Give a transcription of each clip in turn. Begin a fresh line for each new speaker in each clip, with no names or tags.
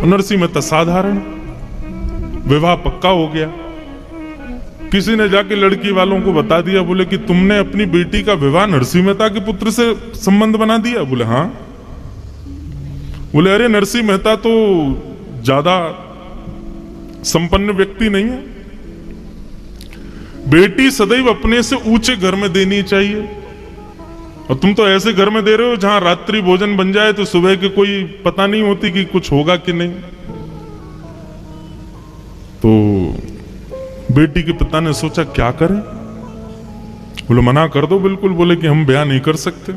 नरसिंह मेहता साधारण, विवाह पक्का हो गया। किसी ने जाके लड़की वालों को बता दिया, बोले कि तुमने अपनी बेटी का विवाह नरसिंह मेहता के पुत्र से संबंध बना दिया। बोले हाँ। बोले अरे नरसिंह मेहता तो ज्यादा संपन्न व्यक्ति नहीं है, बेटी सदैव अपने से ऊंचे घर में देनी चाहिए, और तुम तो ऐसे घर में दे रहे हो जहां रात्रि भोजन बन जाए तो सुबह के कोई पता नहीं होती कि कुछ होगा कि नहीं। तो बेटी के पिता ने सोचा क्या करें। बोले मना कर दो बिल्कुल। बोले कि हम ब्याह नहीं कर सकते।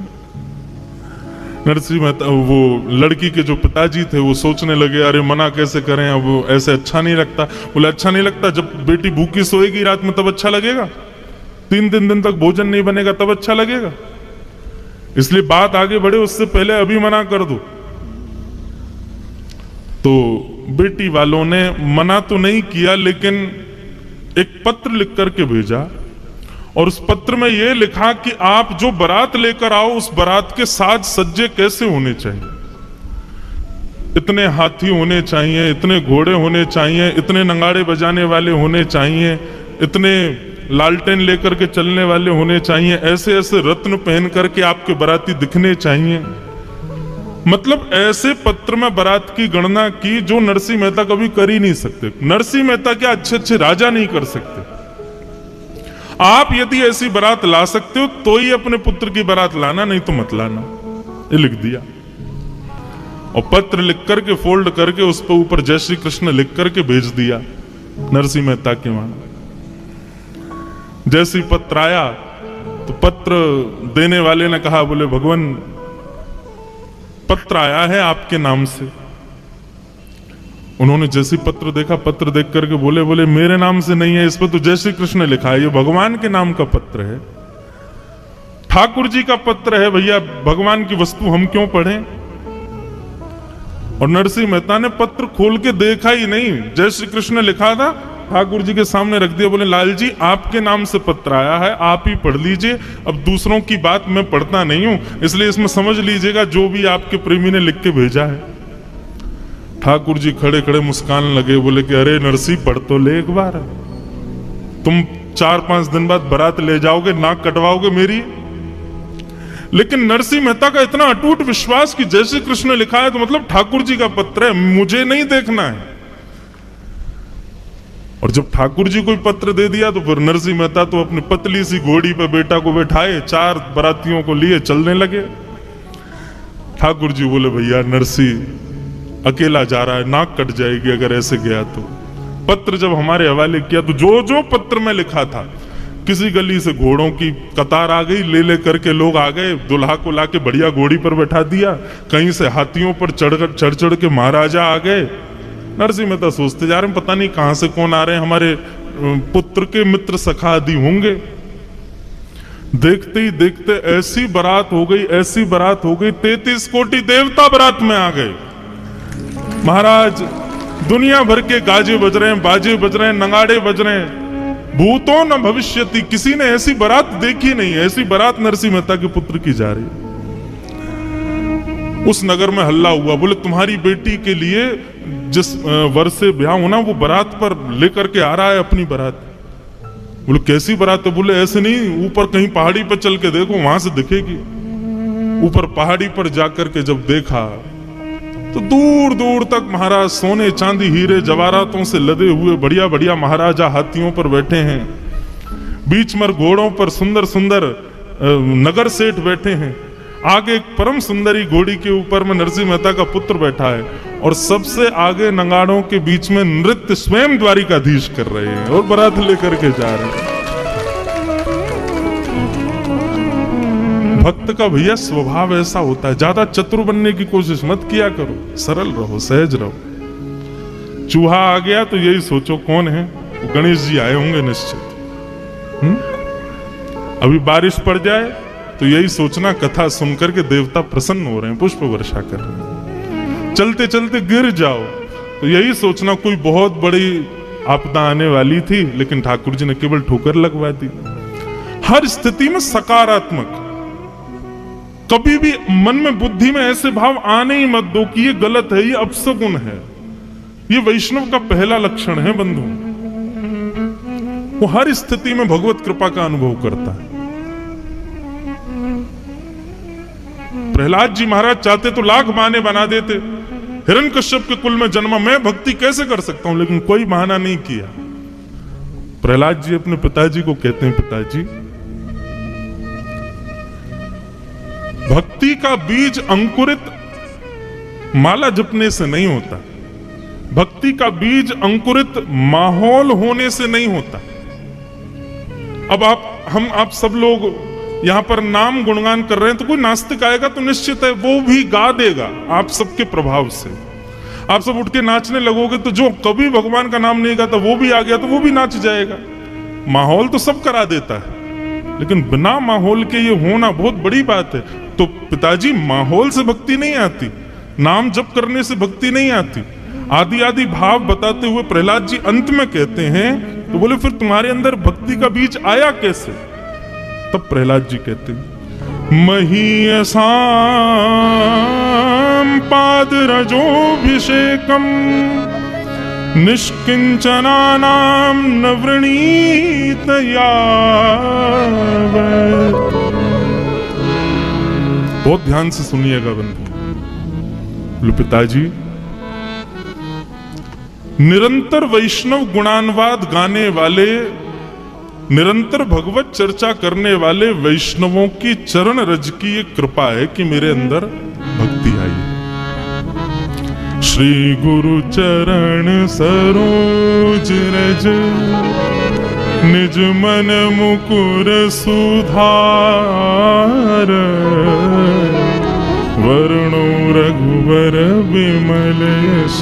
नरसिंह मेहता, वो लड़की के जो पिताजी थे वो सोचने लगे अरे मना कैसे करें, अब ऐसे अच्छा नहीं लगता। बोले अच्छा नहीं लगता, जब बेटी भूखी सोएगी रात में तब अच्छा लगेगा, 3 दिन तक भोजन नहीं बनेगा तब अच्छा लगेगा, इसलिए बात आगे बढ़े उससे पहले अभी मना कर दो। तो बेटी वालों ने मना तो नहीं किया, लेकिन एक पत्र लिख करके भेजा, और उस पत्र में यह लिखा कि आप जो बारात लेकर आओ उस बारात के साज सज्जे कैसे होने चाहिए। इतने हाथी होने चाहिए, इतने घोड़े होने चाहिए, इतने नगाड़े बजाने वाले होने चाहिए, इतने लालटेन लेकर के चलने वाले होने चाहिए, ऐसे ऐसे रत्न पहन करके आपके बाराती दिखने चाहिए। मतलब ऐसे पत्र में बारात की गणना की जो नरसिंह मेहता कभी कर ही नहीं सकते। नरसिंह मेहता क्या अच्छे अच्छे राजा नहीं कर सकते। आप यदि ऐसी बारात ला सकते हो तो ही अपने पुत्र की बारात लाना, नहीं तो मत लाना। ये लिख दिया, और पत्र लिख करके फोल्ड करके उस पर ऊपर जय श्री कृष्ण लिख करके भेज दिया नरसिंह मेहता के वहां। जैसे ही पत्र आया तो पत्र देने वाले ने कहा, बोले भगवान पत्र आया है आपके नाम से। उन्होंने जैसे पत्र देखा, पत्र देख करके बोले मेरे नाम से नहीं है, इस पर तो जय श्री कृष्ण लिखा है, ये भगवान के नाम का पत्र है, ठाकुर जी का पत्र है, भैया भगवान की वस्तु हम क्यों पढ़ें। और नरसिंह मेहता ने पत्र खोल के देखा ही नहीं, जय श्री कृष्ण लिखा था, ठाकुर जी के सामने रख दिया। बोले लाल जी आपके नाम से पत्र आया है, आप ही पढ़ लीजिए, अब दूसरों की बात मैं पढ़ता नहीं हूं, इसलिए इसमें समझ लीजिएगा जो भी आपके प्रेमी ने लिख के भेजा है। ठाकुर जी खड़े खड़े मुस्कान लगे, बोले कि अरे नरसिंह पढ़ तो ले एक बार, तुम 4-5 दिन बाद बारात ले जाओगे, नाक कटवाओगे मेरी। लेकिन नरसिंह मेहता का इतना अटूट विश्वास कि जय श्री कृष्ण लिखा है तो मतलब ठाकुर जी का पत्र है, मुझे नहीं देखना है। और जब ठाकुर जी कोई पत्र दे दिया तो फिर नरसिंह मेहता तो अपनी पतली सी घोड़ी पे बेटा को बैठाए, 4 बारातियों को लिए चलने लगे। ठाकुर जी बोले भैया नरसिंह अकेला जा रहा है, नाक कट जाएगी अगर ऐसे गया तो। पत्र जब हमारे हवाले किया तो जो जो पत्र में लिखा था, किसी गली से घोड़ों की कतार आ गई, ले करके लोग आ गए, दुल्हा को लाके बढ़िया घोड़ी पर बैठा दिया, कहीं से हाथियों पर चढ़ के महाराजा आ गए। नरसिंह मेहता सोचते जा रहे हैं पता नहीं कहां से कौन आ रहे हैं, हमारे पुत्र के मित्र सखा आदि होंगे। देखते ही देखते ऐसी बारात हो गई, ऐसी बारात हो गई, 33 कोटि देवता बारात में आ गए। महाराज दुनिया भर के गाजे बज रहे हैं, बाजे बज रहे हैं, नगाड़े बज रहे हैं, भूतों न भविष्यति, किसी ने ऐसी बारात देखी नहीं, ऐसी बारात नरसिंह मेहता के पुत्र की जा रही। उस नगर में हल्ला हुआ, बोले तुम्हारी बेटी के लिए जिस वर्ष से ब्याह होना वो बारात पर लेकर के आ रहा है अपनी बारात। बोले कैसी बारात है। बोले ऐसे नहीं, ऊपर कहीं पहाड़ी पर चल के देखो, वहां से दिखेगी। ऊपर पहाड़ी पर जाकर के जब देखा तो दूर दूर तक महाराज सोने चांदी हीरे जवाहरातों से लदे हुए बढ़िया बढ़िया महाराजा हाथियों पर बैठे हैं, बीच में घोड़ों पर सुंदर सुंदर नगर सेठ बैठे हैं, आगे एक परम सुंदरी घोड़ी के ऊपर में नरसिंह मेहता का पुत्र बैठा है, और सबसे आगे नगाड़ों के बीच में नृत्य स्वयं द्वारिकाधीश कर रहे हैं और बारात लेकर के जा रहे हैं। भक्त का भैया स्वभाव ऐसा होता है, ज्यादा चतुर बनने की कोशिश मत किया करो, सरल रहो, सहज रहो। चूहा आ गया तो यही सोचो कौन है, वो गणेश जी आए होंगे निश्चित। अभी बारिश पड़ जाए तो यही सोचना कथा सुनकर के देवता प्रसन्न हो रहे हैं, पुष्प वर्षा कर रहे हैं। चलते चलते गिर जाओ तो यही सोचना कोई बहुत बड़ी आपदा आने वाली थी, लेकिन ठाकुर जी ने केवल ठोकर लगवा दी। हर स्थिति में सकारात्मक, कभी भी मन में बुद्धि में ऐसे भाव आने ही मत दो कि ये गलत है, ये अपशगुन है। ये वैष्णव का पहला लक्षण है बंधु। वो हर स्थिति में भगवत कृपा का अनुभव करता है। प्रहलाद जी महाराज चाहते तो लाख बहाने बना देते, हिरण्यकश्यप के कुल में जन्मा, मैं भक्ति कैसे कर सकता हूं, लेकिन कोई बहाना नहीं किया। प्रहलाद जी अपने पिताजी को कहते हैं, पिताजी भक्ति का बीज अंकुरित माला जपने से नहीं होता, भक्ति का बीज अंकुरित माहौल होने से नहीं होता। अब आप सब लोग यहां पर नाम गुणगान कर रहे हैं, तो कोई नास्तिक आएगा तो निश्चित है वो भी गा देगा आप सबके प्रभाव से। आप सब उठ के नाचने लगोगे तो जो कभी भगवान का नाम नहीं गाता वो भी आ गया तो वो भी नाच जाएगा। माहौल तो सब करा देता है, लेकिन बिना माहौल के ये होना बहुत बड़ी बात है। तो पिताजी माहौल से भक्ति नहीं आती, नाम जप करने से भक्ति नहीं आती। आदि आदि भाव बताते हुए प्रहलाद जी अंत में कहते हैं, तो बोले फिर तुम्हारे अंदर भक्ति का बीज आया कैसे? तब प्रहलाद जी कहते हैं, महीयसां पाद रजोभिषेकम निष्किंचनानां न वृणीत यावत्। बहुत ध्यान से सुनिएगा बंधु। पिताजी निरंतर वैष्णव गुणानुवाद गाने वाले, निरंतर भगवत चर्चा करने वाले वैष्णवों की चरण रज की ये कृपा है कि मेरे अंदर भक्ति आई। श्री गुरु चरण सरोज रज निज मन मुकुर सुधार, वरुणो रघुवर विमल यश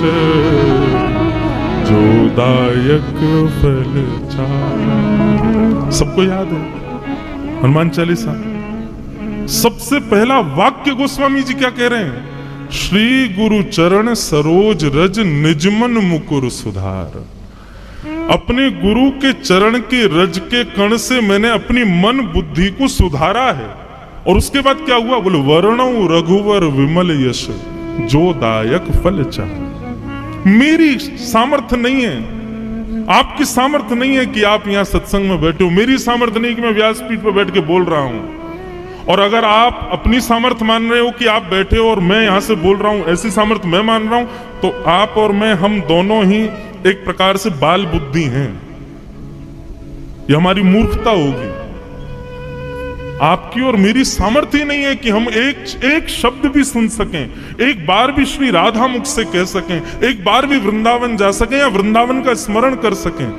जो दायक फल चार। सबको याद है हनुमान चालीसा। सबसे पहला वाक्य गोस्वामी जी क्या कह रहे हैं? श्री गुरु चरण सरोज रज निजमन मुकुर सुधार। अपने गुरु के चरण के रज के कण से मैंने अपनी मन बुद्धि को सुधारा है। और उसके बाद क्या हुआ? बोले वर्णो रघुवर विमल यश जो दायक फल चाह। मेरी सामर्थ्य नहीं है, आपकी सामर्थ्य नहीं है कि आप यहां सत्संग में बैठे हो। मेरी सामर्थ्य नहीं कि मैं व्यासपीठ पर बैठ के बोल रहा हूं। और अगर आप अपनी सामर्थ्य मान रहे हो कि आप बैठे हो और मैं यहां से बोल रहा हूं, ऐसी सामर्थ्य मैं मान रहा हूं, तो आप और मैं, हम दोनों ही एक प्रकार से बाल बुद्धि हैं। यह हमारी मूर्खता होगी। आपकी और मेरी सामर्थ्य ही नहीं है कि हम एक शब्द भी सुन सकें, एक बार भी श्री राधा मुख से कह सकें, एक बार भी वृंदावन जा सकें या वृंदावन का स्मरण कर सकें।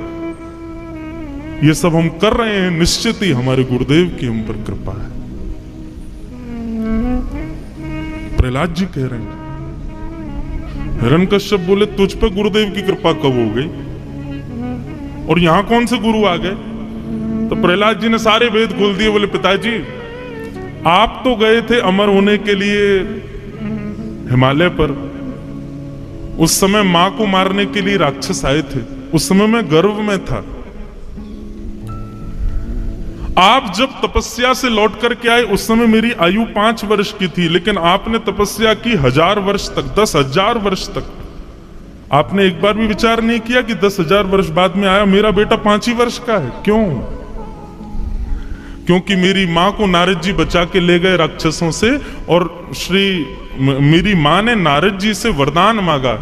ये सब हम कर रहे हैं, निश्चित ही हमारे गुरुदेव की हम पर कृपा है। प्रहलाद जी कह रहे हैं, हिरण्यकश्यप बोले तुझ पे गुरुदेव की कृपा कब हो गई और यहां कौन से गुरु आ गए? तो प्रहलाद जी ने सारे वेद खोल दिए। बोले पिताजी आप तो गए थे अमर होने के लिए हिमालय पर, उस समय मां को मारने के लिए राक्षस आए थे, उस समय मैं गर्भ में था। आप जब तपस्या से लौट करके आए उस समय मेरी आयु 5 वर्ष की थी, लेकिन आपने तपस्या की 1000 वर्ष तक, 10,000 वर्ष तक। आपने एक बार भी विचार नहीं किया कि 10,000 वर्ष बाद में आया मेरा बेटा 5 ही वर्ष का है। क्यों? क्योंकि मेरी मां को नारद जी बचा के ले गए राक्षसों से, और मेरी मां ने नारद जी से वरदान मांगा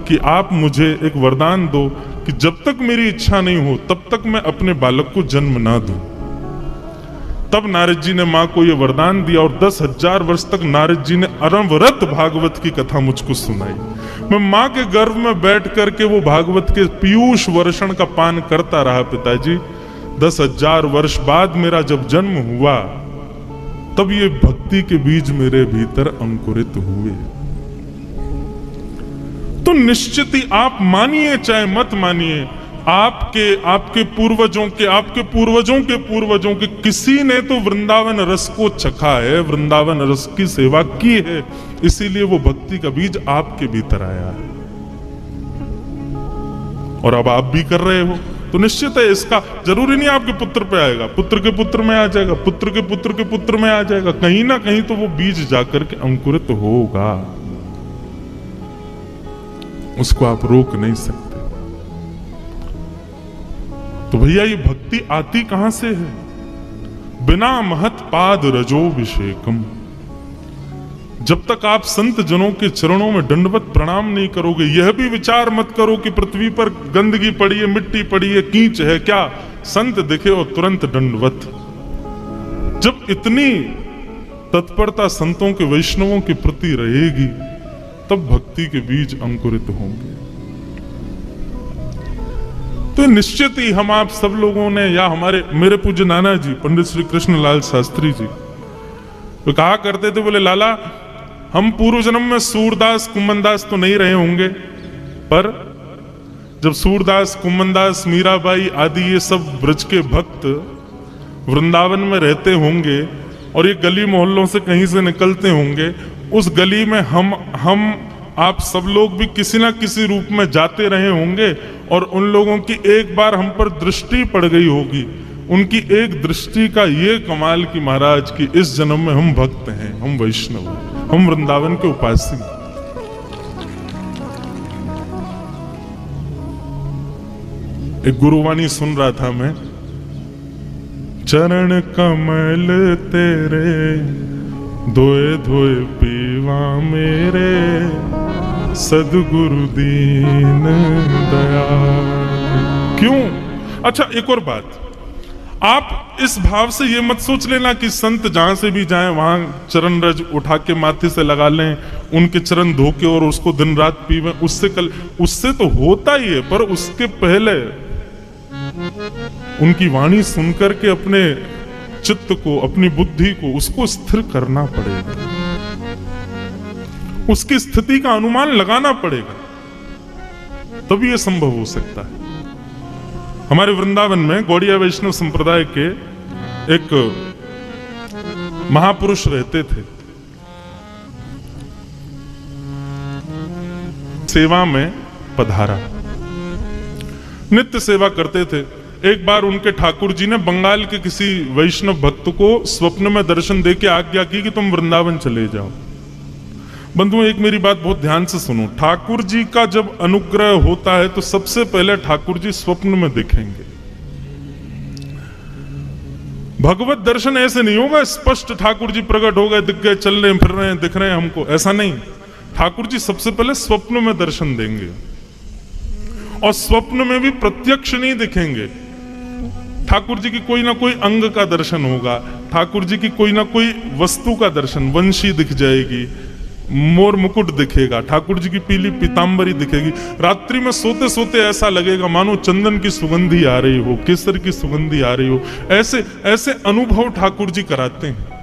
कि आप मुझे एक वरदान दो कि जब तक मेरी इच्छा नहीं हो तब तक मैं अपने बालक को जन्म ना दूं। तब नारद जी ने मां को यह वरदान दिया और 10,000 वर्ष तक नारद जी ने अनवरत भागवत की कथा मुझको सुनाई। मैं मां के गर्भ में बैठ करके वो भागवत के पीयूष वर्षण का पान करता रहा पिताजी। 10,000 वर्ष बाद मेरा जब जन्म हुआ तब ये भक्ति के बीज मेरे भीतर अंकुरित हुए। तो निश्चित ही आप मानिए चाहे मत मानिए, आपके पूर्वजों के पूर्वजों के किसी ने तो वृंदावन रस को चखा है, वृंदावन रस की सेवा की है, इसीलिए वो भक्ति का बीज आपके भीतर आया है और अब आप भी कर रहे हो। तो निश्चित है, इसका जरूरी नहीं आपके पुत्र पे आएगा, पुत्र के पुत्र में आ जाएगा, पुत्र के पुत्र के पुत्र में आ जाएगा, कहीं ना कहीं तो वो बीज जाकर के अंकुरित होगा। उसको आप रोक नहीं सकते। तो भैया ये भक्ति आती कहां से है? बिना महत पाद रजोभिषेकम। जब तक आप संत जनों के चरणों में दंडवत प्रणाम नहीं करोगे, यह भी विचार मत करो कि पृथ्वी पर गंदगी पड़ी है, मिट्टी पड़ी है, कीच है, क्या संत दिखे और तुरंत दंडवत। जब इतनी तत्परता संतों के वैष्णवों के प्रति रहेगी, तब भक्ति के बीज अंकुरित होंगे। तो निश्चित ही हम आप सब लोगों ने, या मेरे पूज्य नाना जी पंडित श्री कृष्णलाल शास्त्री जी, वो कहा करते थे, बोले लाला हम पूर्व जन्म में सूरदास कुम्मनदास तो नहीं रहे होंगे, पर जब सूरदास कुम्मनदास मीराबाई आदि ये सब ब्रज के भक्त वृंदावन में रहते होंगे और ये गली मोहल्लों से कहीं से निकलते होंगे, उस गली में हम आप सब लोग भी किसी ना किसी रूप में जाते रहे होंगे और उन लोगों की एक बार हम पर दृष्टि पड़ गई होगी। उनकी एक दृष्टि का ये कमाल कि महाराज की इस जन्म में हम भक्त हैं, हम वैष्णव हैं, हम वृंदावन के उपासी हैं। एक गुरुवाणी सुन रहा था मैं, चरण कमल तेरे धोए धोए पीवा मेरे, सदगुरु दीन दयाल। क्यों? अच्छा एक और बात, आप इस भाव से ये मत सोच लेना कि संत जहां से भी जाएं वहां चरण रज उठा के माथे से लगा लें, उनके चरण धो के और उसको दिन रात पीवें, उससे तो होता ही है, पर उसके पहले उनकी वाणी सुनकर के अपने चित्त को, अपनी बुद्धि को, उसको स्थिर करना पड़ेगा, उसकी स्थिति का अनुमान लगाना पड़ेगा, तभी यह संभव हो सकता है। हमारे वृंदावन में गौड़िया वैष्णव संप्रदाय के एक महापुरुष रहते थे, सेवा में पधारा, नित्य सेवा करते थे। एक बार उनके ठाकुर जी ने बंगाल के किसी वैष्णव भक्त को स्वप्न में दर्शन देके आज्ञा की कि तुम वृंदावन चले जाओ। बंधुओं एक मेरी बात बहुत ध्यान से सुनो, ठाकुर जी का जब अनुग्रह होता है तो सबसे पहले ठाकुर जी स्वप्न में दिखेंगे। भगवत दर्शन ऐसे नहीं होगा स्पष्ट ठाकुर जी प्रकट हो गए, दिख गए, चल रहे फिर रहे हैं, दिख रहे हैं हमको, ऐसा नहीं। ठाकुर जी सबसे पहले स्वप्न में दर्शन देंगे, और स्वप्न में भी प्रत्यक्ष नहीं दिखेंगे। ठाकुर जी की कोई ना कोई अंग का दर्शन होगा, ठाकुर जी की कोई ना कोई वस्तु का दर्शन, वंशी दिख जाएगी, मोर मुकुट दिखेगा, ठाकुर जी की पीली पीतांबरी दिखेगी। रात्रि में सोते सोते ऐसा लगेगा मानो चंदन की सुगंधी आ रही हो, केसर की सुगंधी आ रही हो, ऐसे ऐसे अनुभव ठाकुर जी कराते हैं।